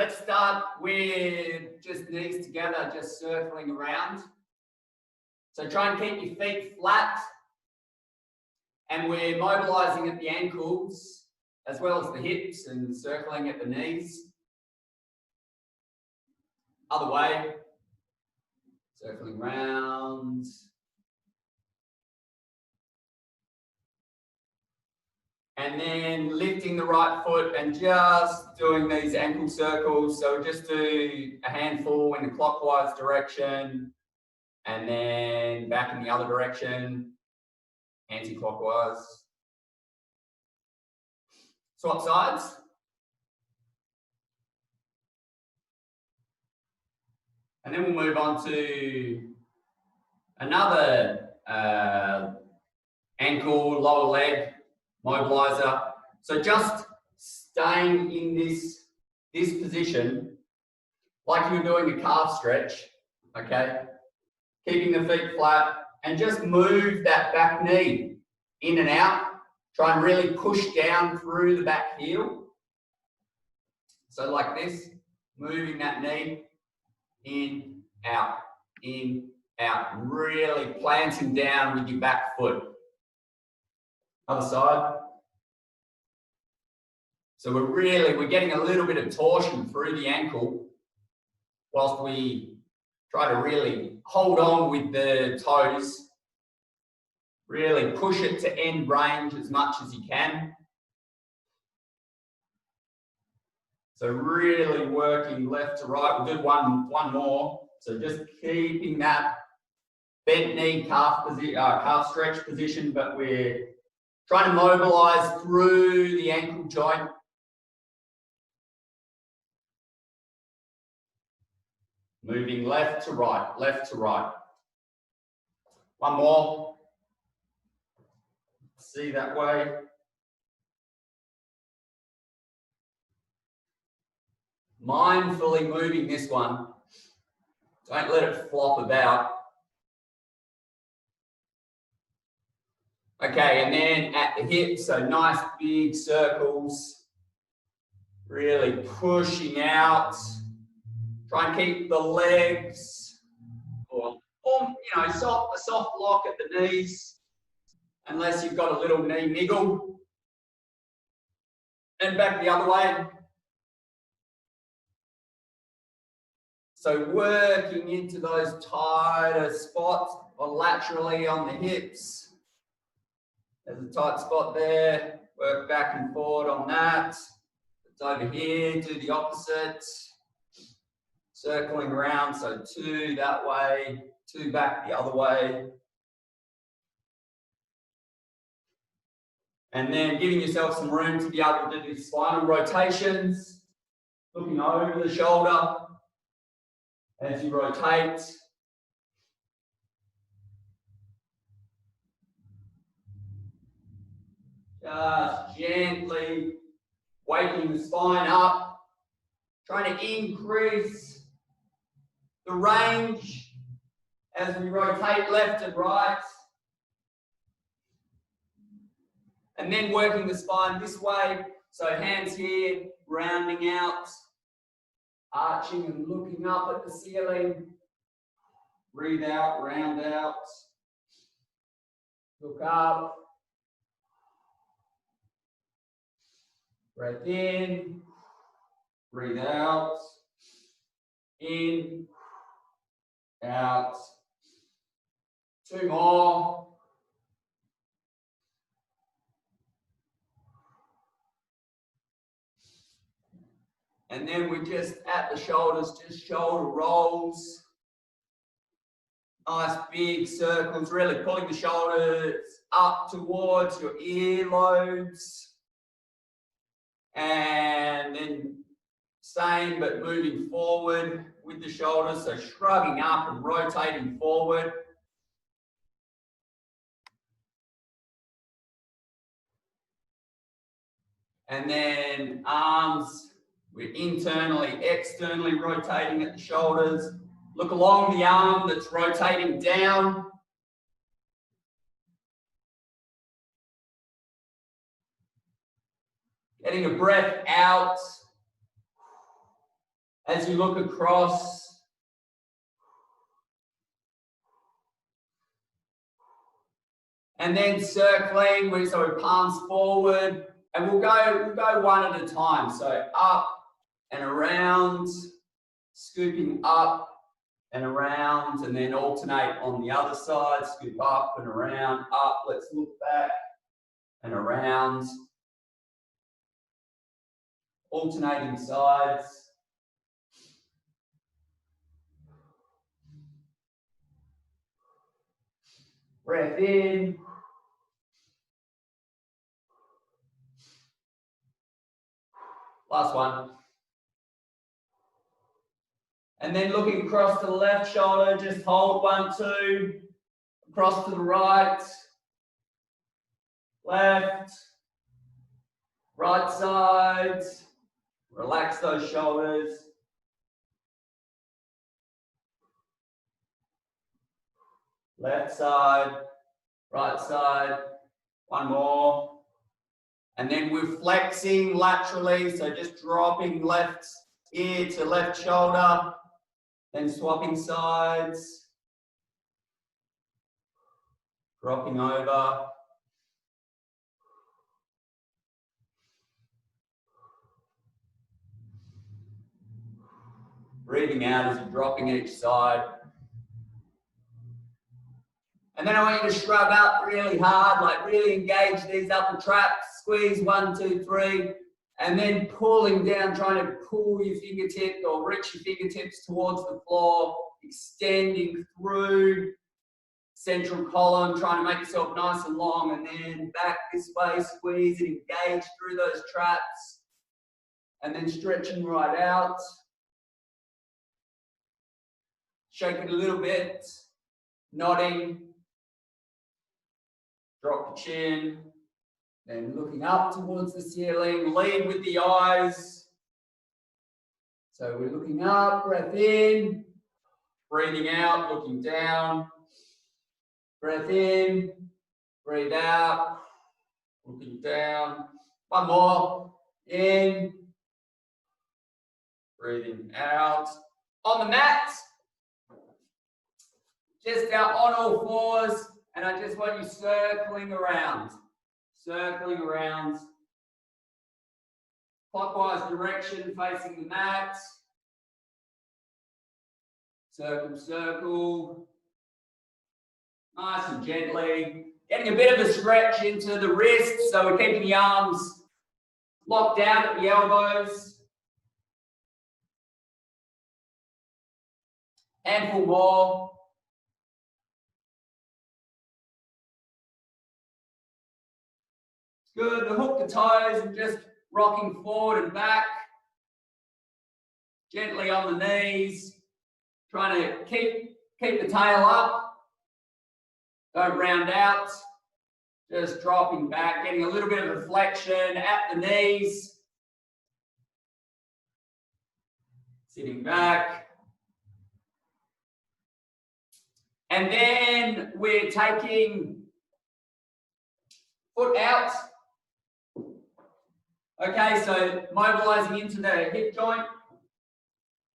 let's start with just knees together, just circling around. So try and keep your feet flat, and we're mobilizing at the ankles as well as the hips and circling at the knees. Other way, circling round. And then lifting the right foot and just doing these ankle circles. So just do a handful in the clockwise direction and then back in the other direction, anti-clockwise. Swap sides. And then we'll move on to another ankle, lower leg mobilizer. So just staying in this position, like you're doing a calf stretch, okay? Keeping the feet flat and just move that back knee in and out. Try and really push down through the back heel. So like this, moving that knee in, out, really planting down with your back foot. Other side. So we're getting a little bit of torsion through the ankle whilst we try to really hold on with the toes. Really push it to end range as much as you can. So really working left to right. We'll do one more. So just keeping that bent knee calf stretch position, but we're trying to mobilize through the ankle joint. Moving left to right, left to right. One more. See that way. Mindfully moving this one. Don't let it flop about. Okay, and then at the hips, so nice big circles. Really pushing out. Try and keep the legs, or a soft lock at the knees, unless you've got a little knee niggle. And back the other way. So working into those tighter spots or laterally on the hips. There's a tight spot there. Work back and forward on that. It's over here, do the opposite. Circling around, so 2 that way, 2 back the other way. And then giving yourself some room to be able to do spinal rotations, looking over the shoulder as you rotate. Just gently waking the spine up, trying to increase the range as we rotate left and right. And then working the spine this way. So hands here, rounding out, arching and looking up at the ceiling. Breathe out, round out. Look up. Breath in. Breathe out. In. Out. 2 more. And then we just at the shoulders, just shoulder rolls. Nice big circles, really pulling the shoulders up towards your earlobes. And then same, but moving forward with the shoulders, so shrugging up and rotating forward. And then arms, we're internally, externally rotating at the shoulders. Look along the arm that's rotating down. Getting a breath out. as you look across. And then circling, so palms forward, and we'll go one at a time. So up and around, scooping up and around, and then alternate on the other side, scoop up and around, up, let's look back and around, alternating sides. Breath in. Last one. And then looking across to the left shoulder, just hold 1, 2. Across to the right. Left. Right side. Relax those shoulders. Left side. Right side. One more. And then we're flexing laterally, so just dropping left ear to left shoulder, then swapping sides, dropping over. Breathing out as you're dropping each side. And then I want you to shrug up really hard, like really engage these upper traps. Squeeze 1, 2, 3, and then pulling down, trying to pull your fingertips or reach your fingertips towards the floor, extending through central column, trying to make yourself nice and long, and then back this way, squeeze and engage through those traps, and then stretching right out. Shake it a little bit, nodding, drop the chin. Then looking up towards the ceiling, lead with the eyes. So we're looking up, breath in, breathing out, looking down. Breath in, breathe out, looking down. One more, in, breathing out. On the mat, just out on all fours, and I just want you circling around. Circling around, clockwise direction facing the mat. Circle, circle. Nice and gently. Getting a bit of a stretch into the wrists, so we're keeping the arms locked down at the elbows. Handful more. Good, to hook the toes and just rocking forward and back. Gently on the knees. Trying to keep the tail up. Don't round out. Just dropping back, getting a little bit of a flexion at the knees. Sitting back. And then we're taking foot out. Okay, so mobilizing into the hip joint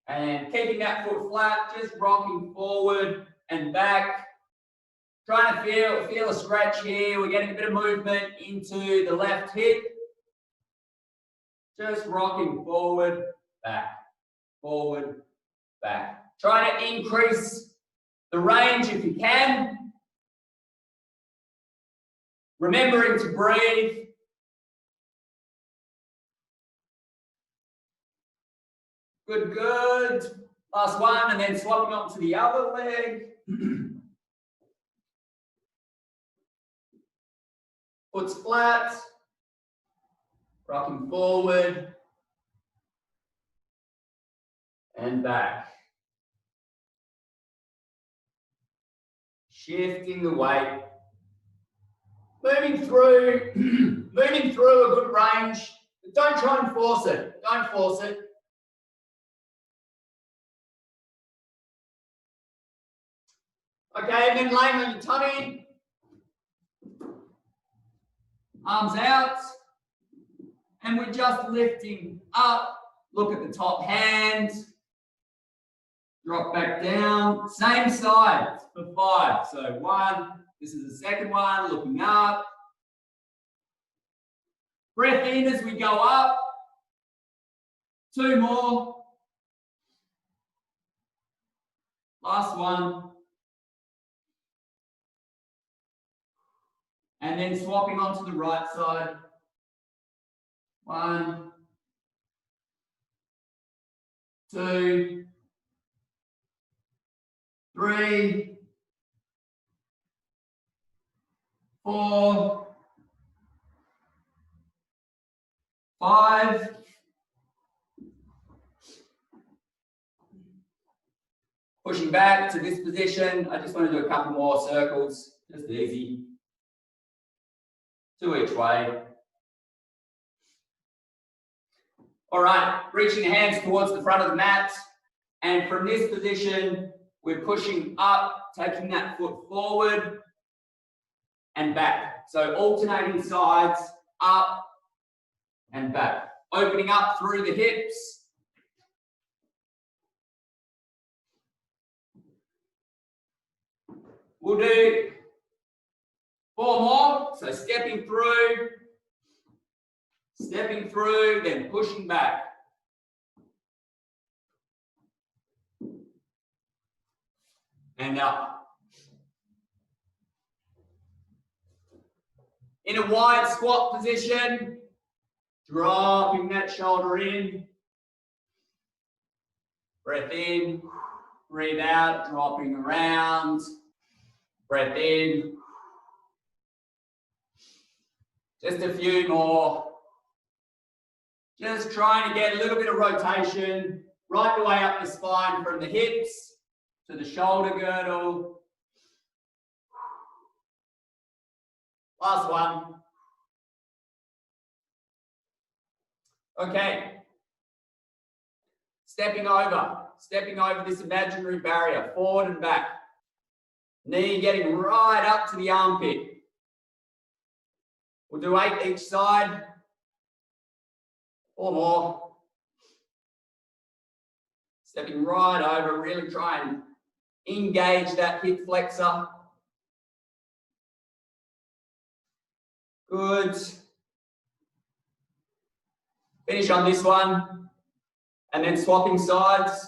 and keeping that foot flat, just rocking forward and back. Trying to feel a stretch here. We're getting a bit of movement into the left hip. Just rocking forward, back, forward, back. Try to increase the range if you can. Remembering to breathe. Good, good. Last one, and then swapping on to the other leg. Foot's flat. Rocking forward. And back. Shifting the weight. Moving through a good range. But don't try and force it. Don't force it. Okay, and then laying on your tummy. Arms out. And we're just lifting up. Look at the top hand. Drop back down. Same side for 5. So 1. This is the second one. Looking up. Breath in as we go up. 2 more. Last one. And then swapping onto the right side. 1, 2, 3, 4, 5. Pushing back to this position. I just want to do a couple more circles. Just easy. 2 each way. All right, reaching the hands towards the front of the mat. And from this position, we're pushing up, taking that foot forward and back. So alternating sides, up and back. Opening up through the hips. We'll do 4 more. So stepping through, then pushing back. And up. In a wide squat position, dropping that shoulder in. Breath in, breathe out, dropping around. Breath in. Just a few more. Just trying to get a little bit of rotation right the way up the spine from the hips to the shoulder girdle. Last one. Okay. Stepping over this imaginary barrier, forward and back. Knee getting right up to the armpit. We'll do 8 each side. 4 more. Stepping right over, really try and engage that hip flexor. Good. Finish on this one. And then swapping sides.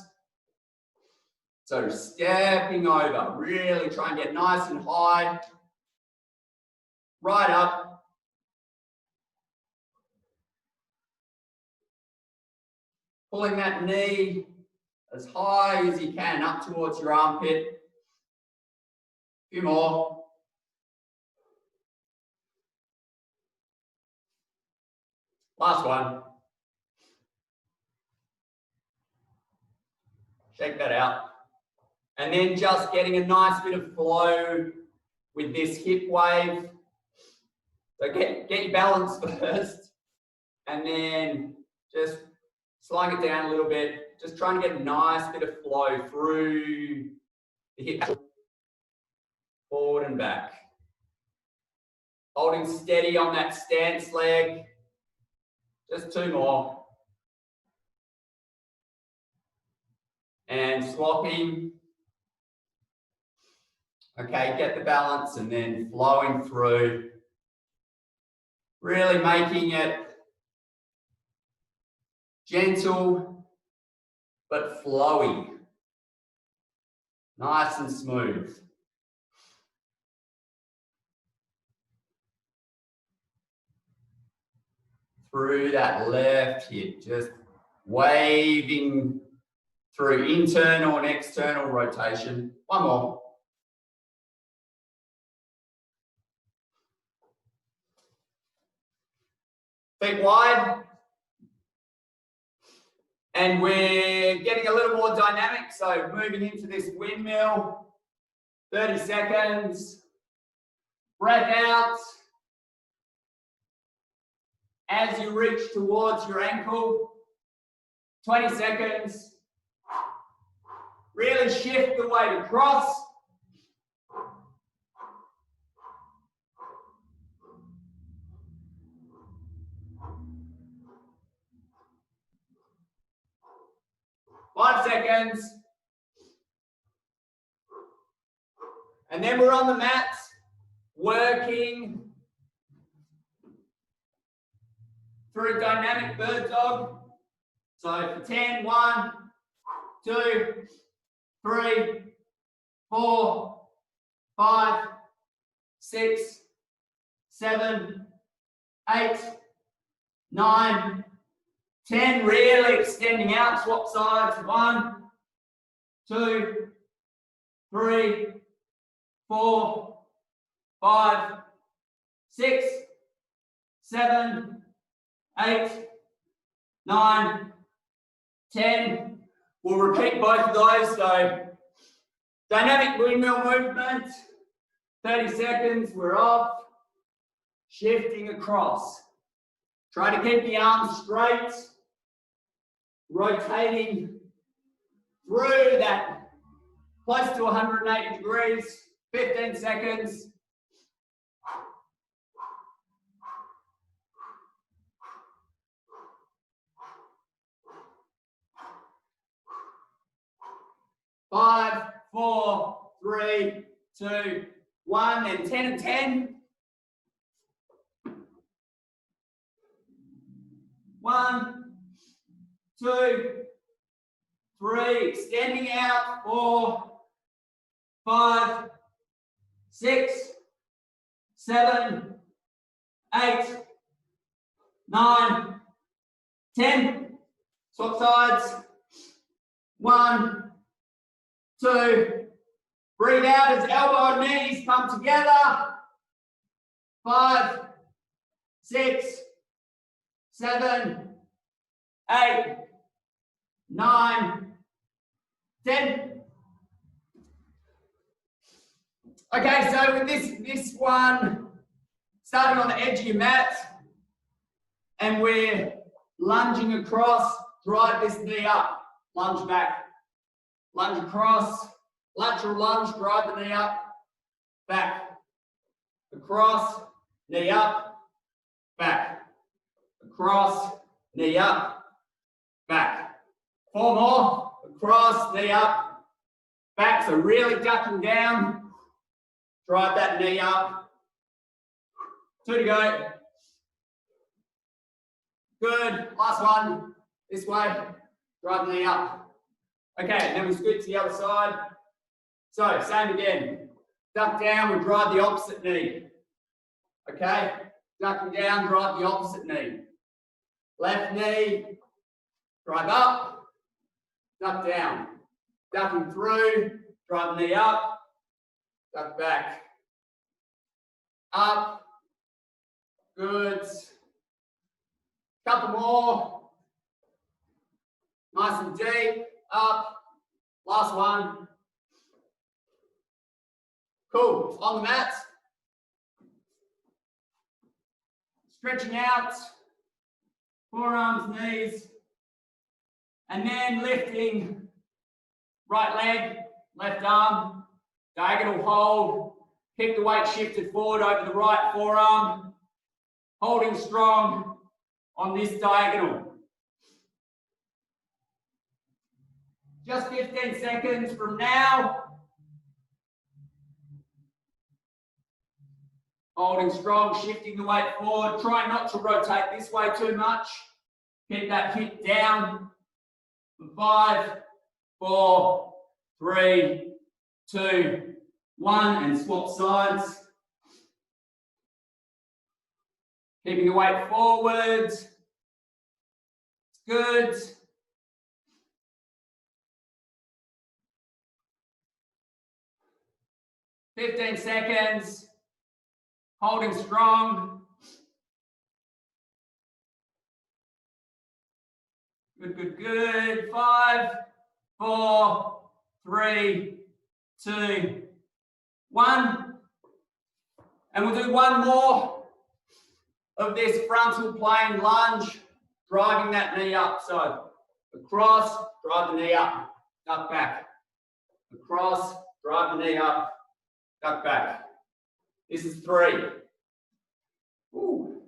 So stepping over, really try and get nice and high. Right up. Pulling that knee as high as you can up towards your armpit. A few more. Last one. Shake that out. And then just getting a nice bit of flow with this hip wave. So get your balance first. And then just slowing it down a little bit. Just trying to get a nice bit of flow through the hip. Forward and back. Holding steady on that stance leg. Just 2 more. And swapping. Okay, get the balance and then flowing through. Really making it gentle but flowy. Nice and smooth. Through that left hip, just waving through internal and external rotation. 1 more. Feet wide. And we're getting a little more dynamic, so moving into this windmill. 30 seconds. Breath out. As you reach towards your ankle. 20 seconds. Really shift the weight across. Five seconds. And then we're on the mats, working through dynamic bird dog. So for 10, 1, 2, 3, 4, 5, 6, 7, 8, 9, 10. Really extending out, swap sides. 1, 2, 3, 4, 5, 6, 7, 8, 9, 10. We'll repeat both of those. So dynamic windmill movement, 30 seconds, we're off, shifting across. Try to keep the arms straight, rotating through that close to 180 degrees, 15 seconds. Five, 4, 3, 2, 1, and 10 and 10. 1, 2, 3, extending out. 4, 5, 6, 7, 8, 9, 10. Swap sides. 1, 2, breathe out as elbow and knees come together. 5, 6, 7, 8, 9, 10. Okay, so with this one, starting on the edge of your mat, and we're lunging across, drive this knee up, lunge back. Lunge across, lateral lunge, drive the knee up, back. Across, knee up, back. Across, knee up, back. 4 more, across, knee up, back. So really ducking down, drive that knee up. 2 to go. Good, last one, this way, drive the knee up. Okay, and then we scoot to the other side. So, same again. Duck down, we drive the opposite knee. Okay, ducking down, drive the opposite knee. Left knee, drive up, duck down. Ducking through, drive the knee up, duck back. Up, good. Couple more. Nice and deep. Up, last one. Cool, on the mat. Stretching out, forearms, knees, and then lifting right leg, left arm, diagonal hold, keep the weight shifted forward over the right forearm, holding strong on this diagonal. Just 15 seconds from now. Holding strong, shifting the weight forward. Try not to rotate this way too much. Keep that hip down. 5, 4, 3, 2, 1, and swap sides. Keeping the weight forward. It's good. 15 seconds, holding strong. Good, good, good. 5, 4, 3, 2, 1. And we'll do one more of this frontal plane lunge, driving that knee up. So across, drive the knee up, duck back. Across, drive the knee up, duck back. This is 3. Ooh.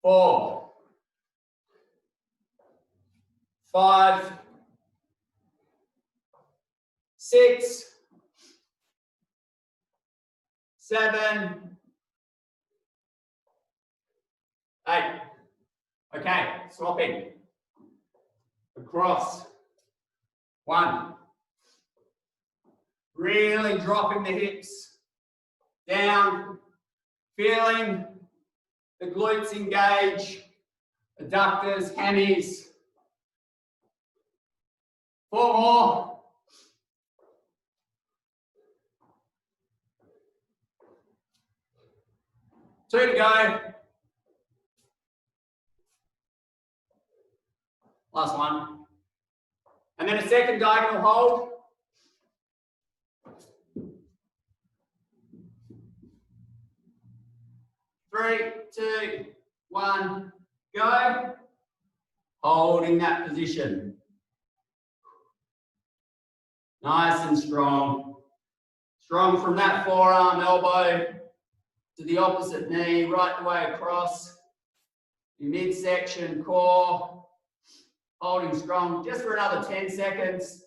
4. 5. 6. 7, 8. Okay, swapping. Across. 1. Really dropping the hips down, feeling the glutes engage, adductors, hammies. 4 more. 2 to go. Last one. And then a second diagonal hold. 3, 2, 1, go. Holding that position. Nice and strong. Strong from that forearm, elbow to the opposite knee, right the way across. Your midsection, core. Holding strong just for another 10 seconds.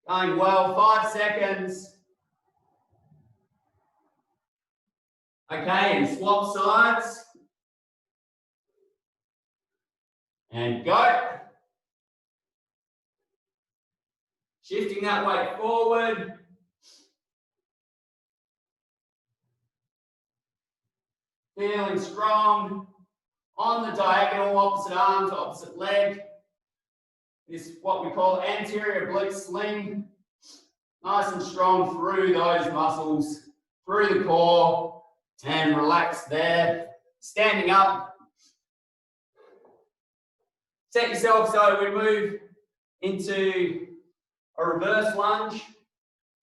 Going well, 5 seconds. Okay, and swap sides. And go. Shifting that weight forward. Feeling strong. On the diagonal, opposite arm to opposite leg. This is what we call anterior glute sling. Nice and strong through those muscles, through the core, and relax there. Standing up. Set yourself so we move into a reverse lunge.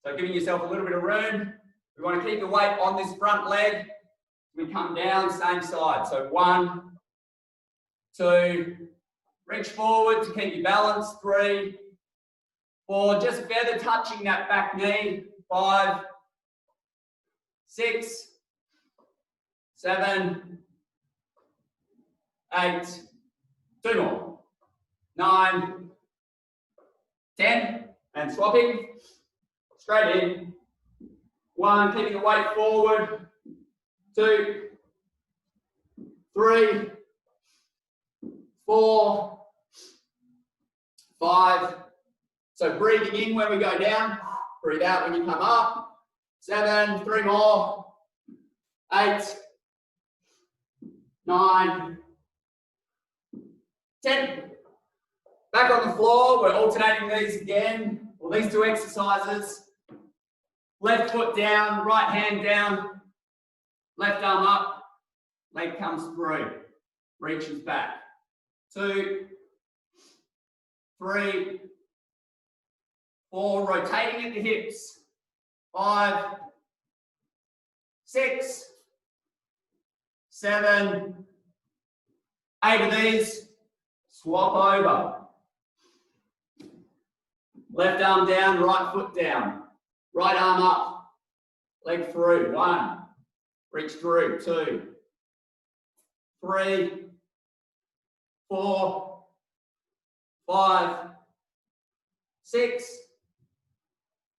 So giving yourself a little bit of room. We want to keep the weight on this front leg. We come down, same side. So 1, 2, reach forward to keep your balance. 3, 4, just feather touching that back knee. 5, 6, 7, 8, 2 more. 9, 10, and swapping. Straight in. 1, keeping the weight forward. 2, 3, 4, 5. So breathing in when we go down, breathe out when you come up. 7, 3 more. 8, 9, 10. Back on the floor, we're alternating these again. Well, these 2 exercises. Left foot down, right hand down, left arm up, leg comes through, reaches back. 2, 3, 4, rotating at the hips. 5, 6, 7, 8 of these. Swap over. Left arm down, right foot down. Right arm up, leg through. 1, reach through. 2, 3, 4, 5, 6,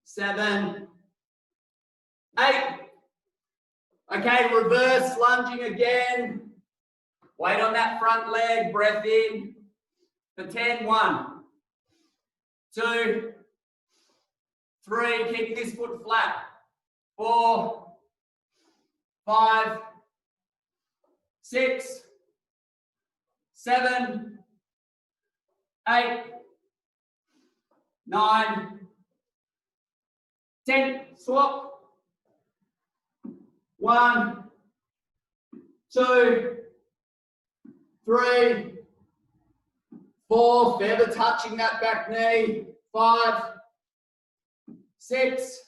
7, 8. Okay, reverse lunging again. Weight on that front leg, breath in. For 10, 1, 2, 3, keeping this foot flat. 4, 5, 6, 7, 8, 9, 10. Swap. 1, 2, 3, 4. Feather touching that back knee. 5, 6,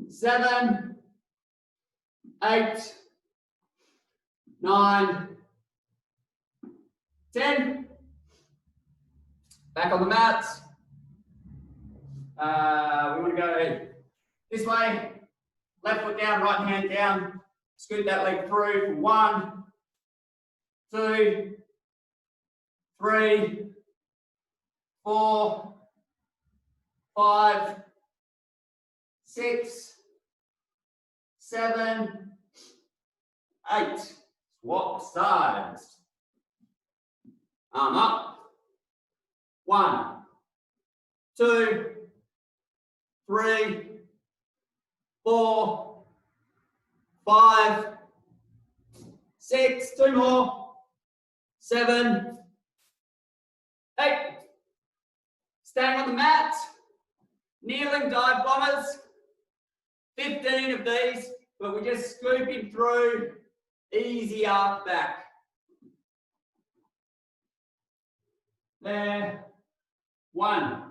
7, 8, 9, 10. Back on the mats. We want to go this way. Left foot down, right hand down. Scoot that leg through for 1, 2, 3, 4, 5, 6, 7, 8. Swap sides. Arm up. 1, 2, 3, 4, 5, 6, 2 more, 7, 8. Staying on the mat, kneeling dive bombers, 15 of these, but we're just scooping through, easy arc back. There, 1,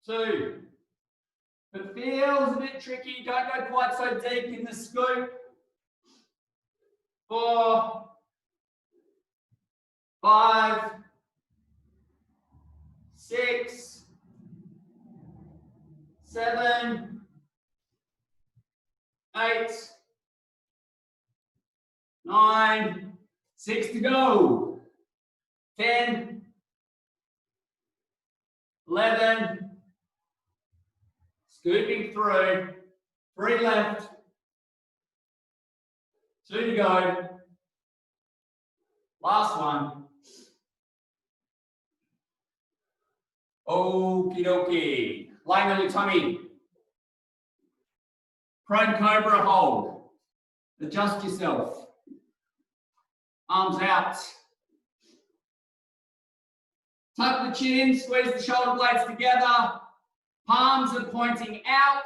2. If it feels a bit tricky, don't go quite so deep in the scoop. 4, 5, 6, 7, 8, 9, 6 to go. 10, 11, scooping through, 3 left, 2 to go, last one. Okie dokie, lying on your tummy, prone cobra hold, adjust yourself, arms out. Tuck the chin, squeeze the shoulder blades together. Palms are pointing out,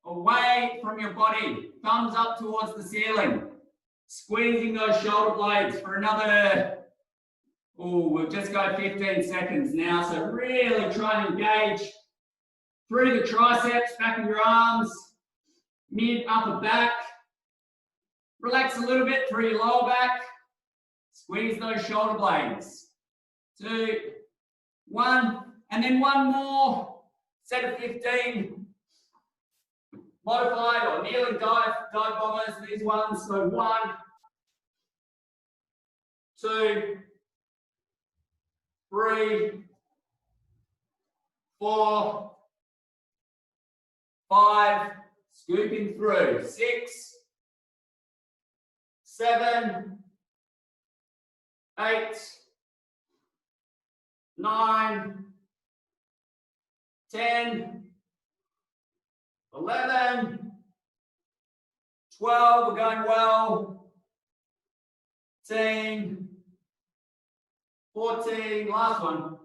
away from your body. Thumbs up towards the ceiling. Squeezing those shoulder blades for another, we'll just go 15 seconds now. So really try and engage through the triceps, back of your arms, mid, upper back. Relax a little bit through your lower back. Squeeze those shoulder blades. 2, 1, and then one more set of 15 modified or kneeling dive bombers, these ones. So 1, 2, 3, 4, 5, scooping through, 6, 7, 8, 9, 10, 11, 12, we're going well, 13, 14, last one,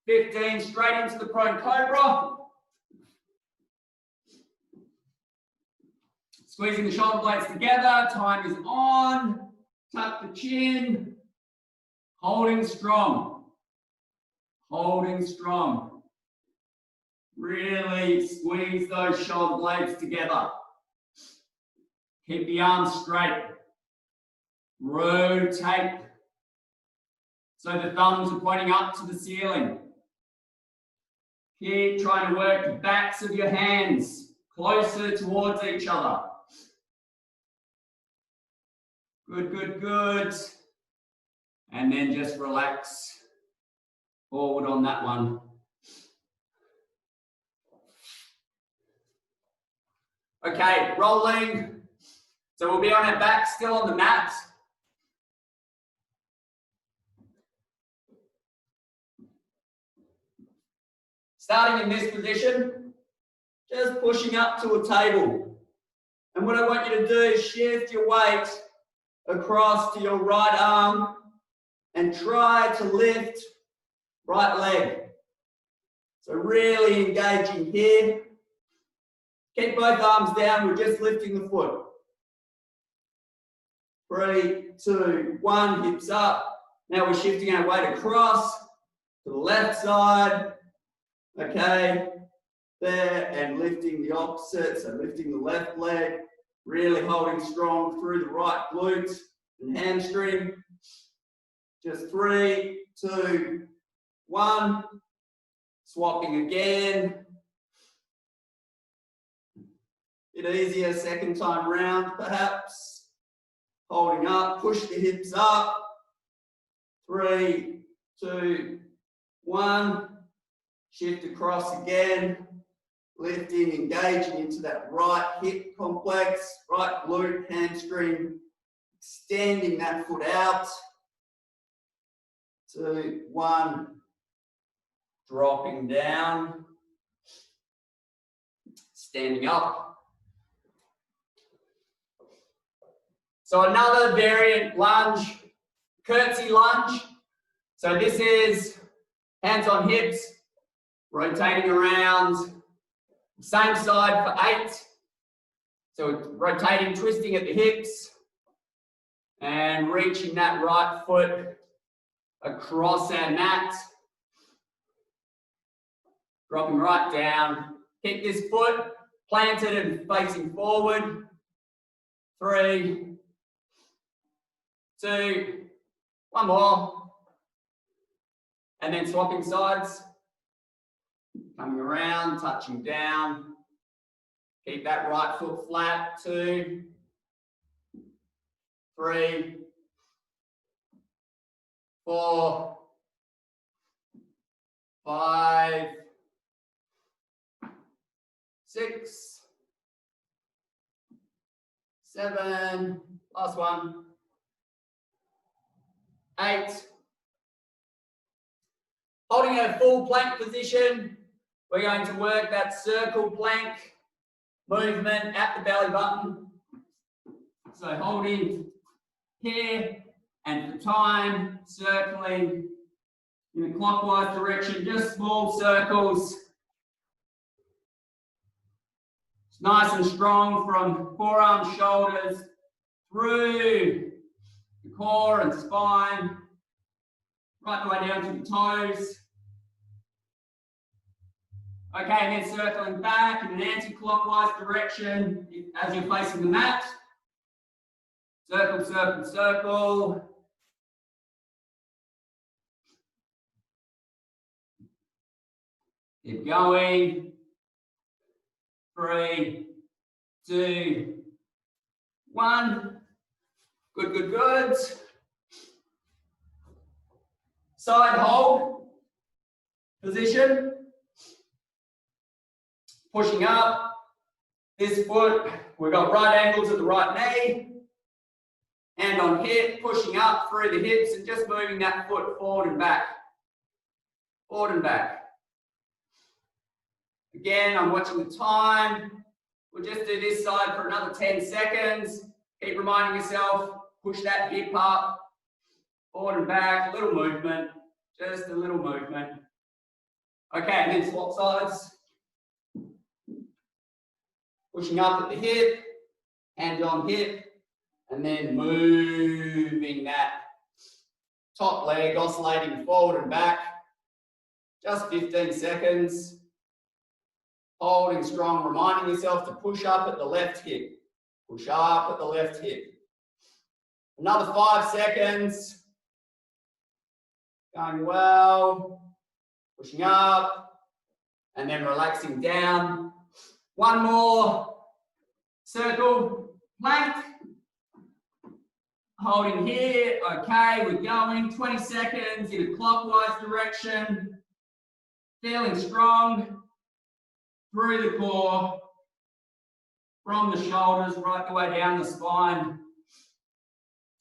15, straight into the prone cobra. Squeezing the shoulder blades together, time is on, tuck the chin, holding strong. Holding strong. Really squeeze those shoulder blades together. Keep the arms straight. Rotate. So the thumbs are pointing up to the ceiling. Keep trying to work the backs of your hands closer towards each other. Good, good, good. And then just relax. Forward on that one. Okay, rolling. So we'll be on our back, still on the mat. Starting in this position, just pushing up to a table. And what I want you to do is shift your weight across to your right arm and try to lift right leg. So really engaging here. Keep both arms down, we're just lifting the foot. 3, 2, 1, hips up. Now we're shifting our weight across to the left side. Okay, there, and lifting the opposite, so lifting the left leg, really holding strong through the right glute and hamstring. Just 3, 2, 1, swapping again. Bit easier second time round perhaps. Holding up, push the hips up. 3, 2, 1. Shift across again, lifting, engaging into that right hip complex, right glute, hamstring, extending that foot out. 2, 1, dropping down, standing up. So another variant lunge, curtsy lunge. So this is hands on hips, rotating around, same side for 8. So rotating, twisting at the hips, and reaching that right foot across our mat. Dropping right down. Keep this foot planted and facing forward. 3, 2, 1 more. And then swapping sides. Coming around, touching down. Keep that right foot flat. 2, 3, 4, 5, 6, 7, last one, 8. Holding a full plank position, we're going to work that circle plank movement at the belly button. So holding here, and for time, circling in a clockwise direction, just small circles. It's nice and strong from forearms, shoulders, through the core and spine, right the way down to the toes. Okay, and then circling back in an anti-clockwise direction as you're facing the mat. Circle, circle, circle. Keep going. 3, 2, 1. Good, good, good. Side hold position. Pushing up. This foot, we've got right angles at the right knee. Hand on hip, pushing up through the hips and just moving that foot forward and back. Forward and back. Again, I'm watching the time. We'll just do this side for another 10 seconds. Keep reminding yourself, push that hip up, forward and back, little movement, just a little movement. Okay, and then swap sides. Pushing up at the hip, hand on hip, and then moving that top leg, oscillating forward and back. Just 15 seconds. Holding strong, reminding yourself to push up at the left hip. Push up at the left hip. Another 5 seconds. Going well. Pushing up. And then relaxing down. 1 more. Circle, plank. Holding here. Okay, we're going. 20 seconds in a clockwise direction. Feeling strong. Through the core, from the shoulders, right the way down the spine,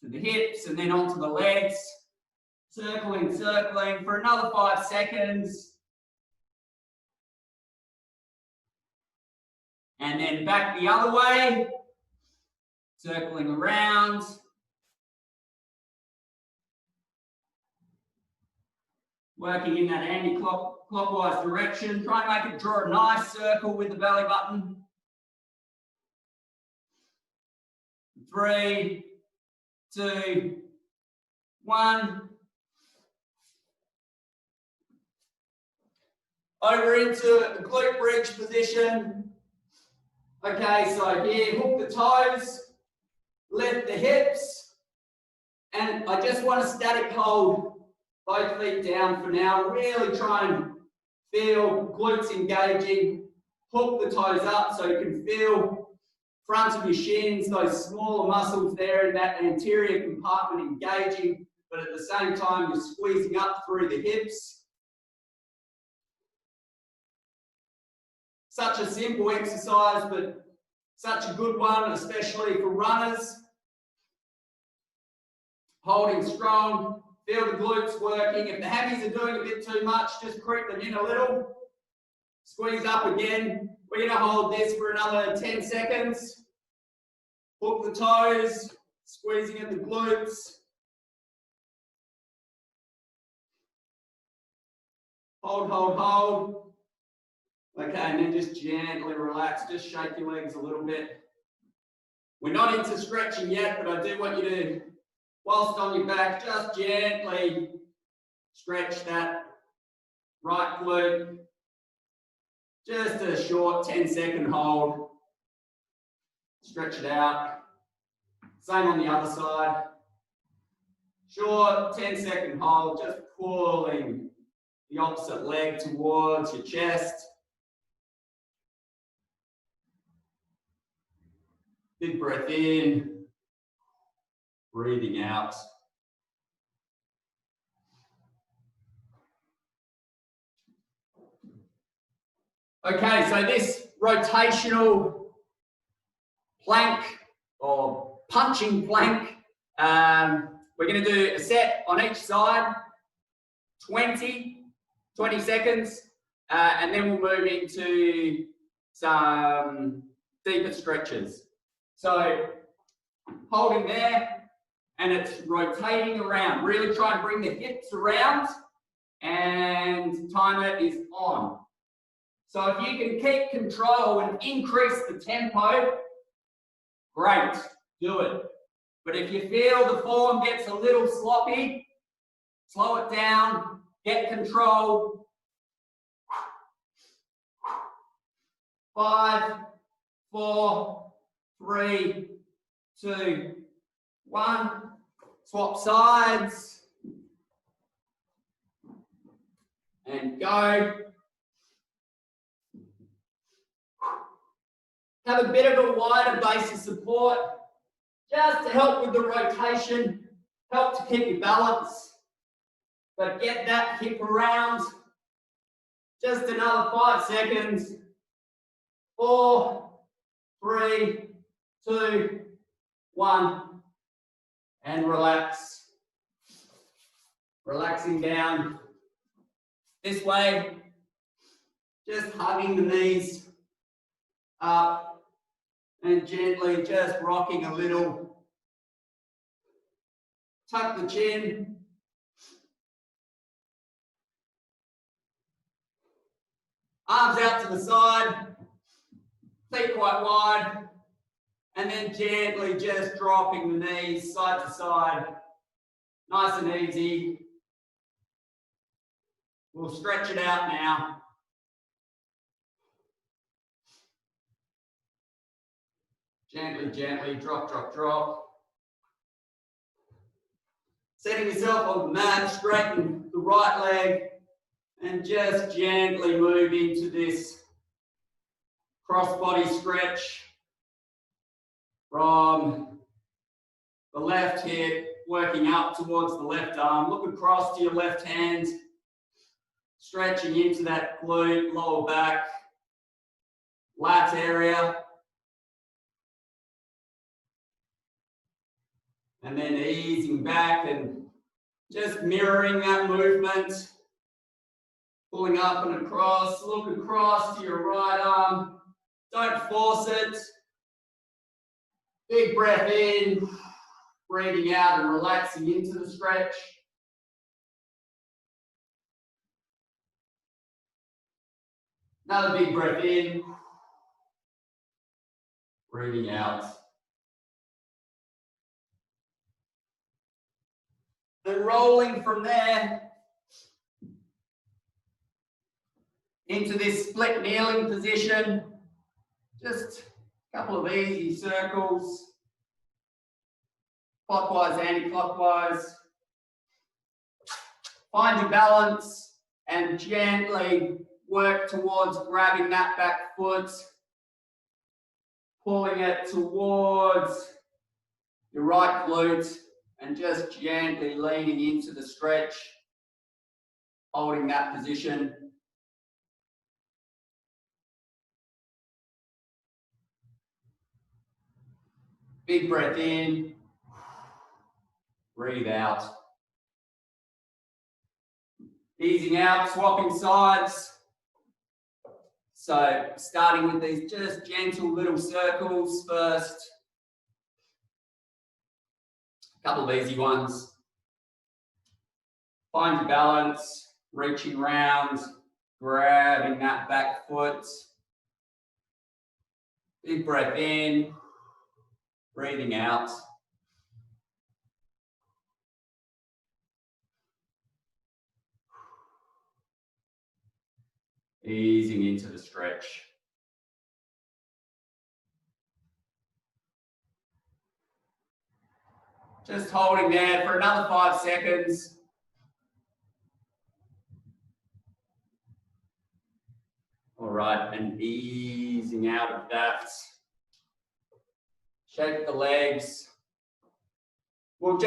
to the hips, and then onto the legs. Circling, circling for another 5 seconds. And then back the other way, circling around. Working in that anti-clockwise direction. Try and make it draw a nice circle with the belly button. 3, 2, 1. Over into the glute bridge position. Okay, so here, hook the toes, lift the hips, and I just want a static hold. Both feet down for now. Really try and feel glutes engaging. Hook the toes up so you can feel front of your shins, those smaller muscles there in that anterior compartment engaging, but at the same time you're squeezing up through the hips. Such a simple exercise, but such a good one, especially for runners. Holding strong, feel the glutes working. If the hammies are doing a bit too much, just creep them in a little. Squeeze up again. We're going to hold this for another 10 seconds. Hook the toes, squeezing at the glutes. Hold, hold, hold. Okay, and then just gently relax. Just shake your legs a little bit. We're not into stretching yet, but I do want you to, whilst on your back, just gently stretch that right glute. Just a short 10-second hold. Stretch it out. Same on the other side. Short 10-second hold, just pulling the opposite leg towards your chest. Big breath in, breathing out. Okay, so this rotational plank or punching plank, we're going to do a set on each side, 20 seconds, and then we'll move into some deeper stretches. So holding there, and it's rotating around. Really try and bring the hips around, and timer is on. So if you can keep control and increase the tempo, great, do it. But if you feel the form gets a little sloppy, slow it down, get control. 5, 4, 3, 2, 1. Swap sides. And go. Have a bit of a wider base of support, just to help with the rotation, help to keep your balance, but get that hip around. Just another 5 seconds. 4, 3, 2, 1, and relax. Relaxing down this way, just hugging the knees up. And gently just rocking a little. Tuck the chin. Arms out to the side. Feet quite wide. And then gently just dropping the knees side to side. Nice and easy. We'll stretch it out now. Gently, gently, drop, drop, drop. Setting yourself on the mat, straighten the right leg, and just gently move into this cross-body stretch from the left hip, working up towards the left arm. Look across to your left hand, stretching into that glute, lower back, lat area. And then easing back and just mirroring that movement. Pulling up and across, look across to your right arm. Don't force it. Big breath in, breathing out and relaxing into the stretch. Another big breath in, breathing out. Then rolling from there into this split kneeling position. Just a couple of easy circles, clockwise, anti-clockwise. Find your balance and gently work towards grabbing that back foot, pulling it towards your right glute, and just gently leaning into the stretch, holding that position. Big breath in. Breathe out. Easing out, swapping sides. So starting with these just gentle little circles first. A couple of easy ones. Find your balance, reaching round, grabbing that back foot. Big breath in, breathing out. Easing into the stretch. Just holding there for another 5 seconds. All right, and easing out of that. Shake the legs. We'll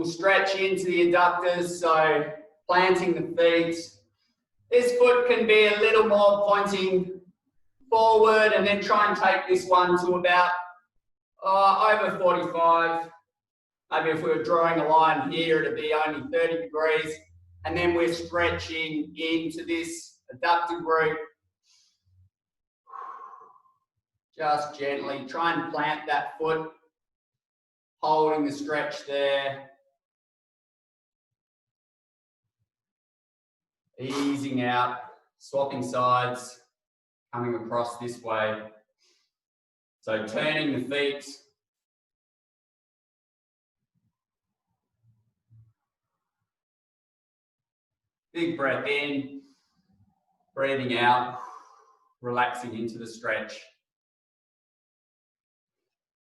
stretch into the adductors, so planting the feet. This foot can be a little more pointing forward, and then try and take this one to about over 45. Maybe if we were drawing a line here, it'd be only 30 degrees. And then we're stretching into this adductor group. Just gently try and plant that foot, holding the stretch there. Easing out, swapping sides, coming across this way. So turning the feet. Big breath in, breathing out, relaxing into the stretch.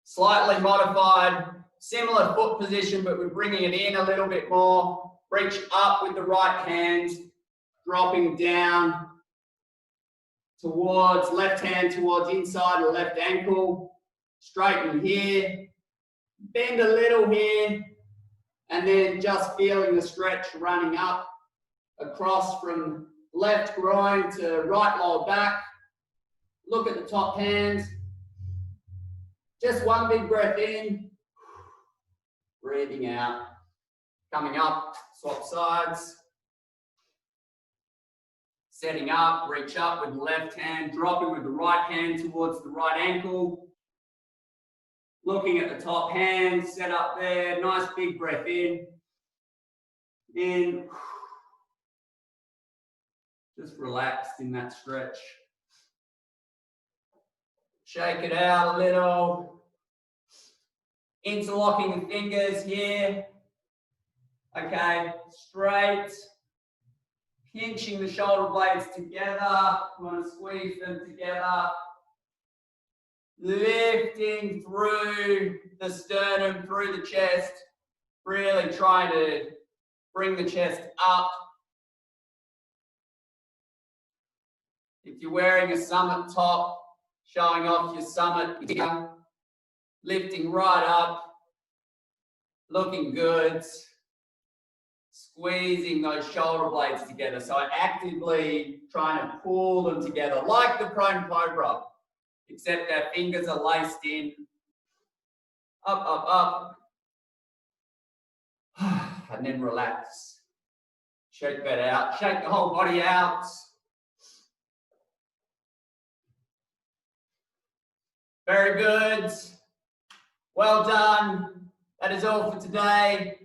Slightly modified, similar foot position, but we're bringing it in a little bit more. Reach up with the right hand, dropping down towards left hand towards inside the left ankle. Straighten here, bend a little here, and then just feeling the stretch running up across from left groin to right lower back. Look at the top hand. Just one big breath in, breathing out. Coming up, swap sides. Setting up, reach up with the left hand, dropping with the right hand towards the right ankle. Looking at the top hand, set up there, nice big breath in. In. Just relaxed in that stretch. Shake it out a little. Interlocking the fingers here. Okay, straight. Pinching the shoulder blades together. You want to squeeze them together. Lifting through the sternum, through the chest. Really trying to bring the chest up. If you're wearing a summit top, showing off your summit here, lifting right up, looking good, squeezing those shoulder blades together. So actively trying to pull them together like the prone cobra, except our fingers are laced in. Up, up, up. And then relax. Shake that out. Shake the whole body out. Very good. Well done. That is all for today.